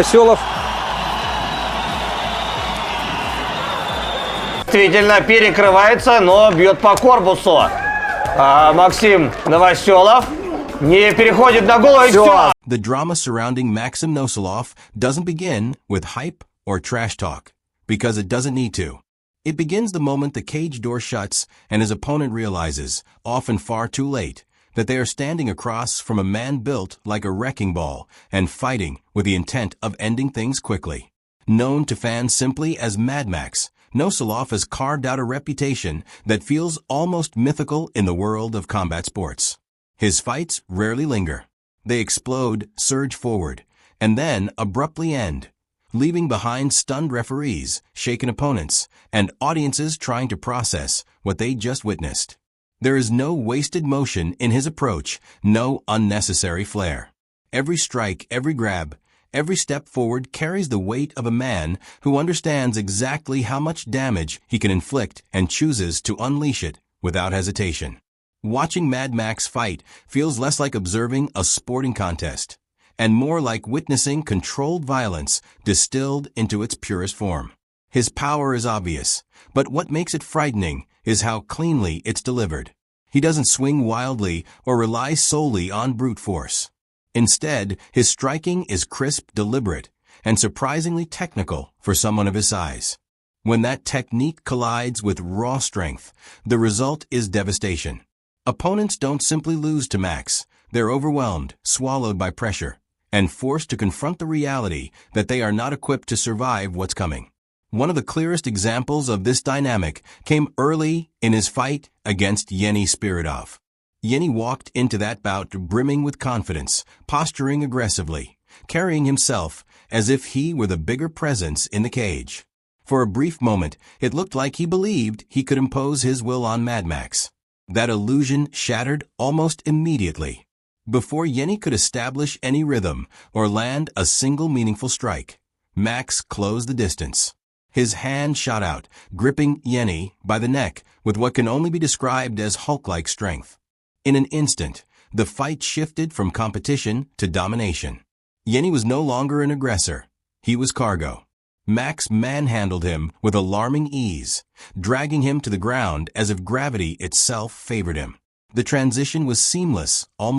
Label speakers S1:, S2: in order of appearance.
S1: Noasolof.
S2: Действительно перекрывается, но бьет по корпусу. Максим Noasolof не переходит на голову, и все.
S3: The drama surrounding Maxim Noasolof doesn't begin with hype or trash talk, because it doesn't need to. It begins the moment the cage door shuts and his opponent realizes, often far too late, that they are standing across from a man built like a wrecking ball and fighting with the intent of ending things quickly. Known to fans simply as Mad Max, Noasolof has carved out a reputation that feels almost mythical in the world of combat sports. His fights rarely linger. They explode, surge forward, and then abruptly end, leaving behind stunned referees, shaken opponents, and audiences trying to process what they just witnessed. There is no wasted motion in his approach, no unnecessary flair. Every strike, every grab, every step forward carries the weight of a man who understands exactly how much damage he can inflict and chooses to unleash it without hesitation. Watching Mad Max fight feels less like observing a sporting contest, and more like witnessing controlled violence distilled into its purest form. His power is obvious, but what makes it frightening is how cleanly it's delivered. He doesn't swing wildly or rely solely on brute force. Instead, his striking is crisp, deliberate, and surprisingly technical for someone of his size. When that technique collides with raw strength, the result is devastation. Opponents don't simply lose to Max. They're overwhelmed, swallowed by pressure, and forced to confront the reality that they are not equipped to survive what's coming. One of the clearest examples of this dynamic came early in his fight against Yeni Spiridov. Yeni walked into that bout brimming with confidence, posturing aggressively, carrying himself as if he were the bigger presence in the cage. For a brief moment, it looked like he believed he could impose his will on Mad Max. That illusion shattered almost immediately. Before Yeni could establish any rhythm or land a single meaningful strike, Max closed the distance. His hand shot out, gripping Yeni by the neck with what can only be described as Hulk-like strength. In an instant, the fight shifted from competition to domination. Yeni was no longer an aggressor. He was cargo. Max manhandled him with alarming ease, dragging him to the ground as if gravity itself favored him. The transition was seamless, almost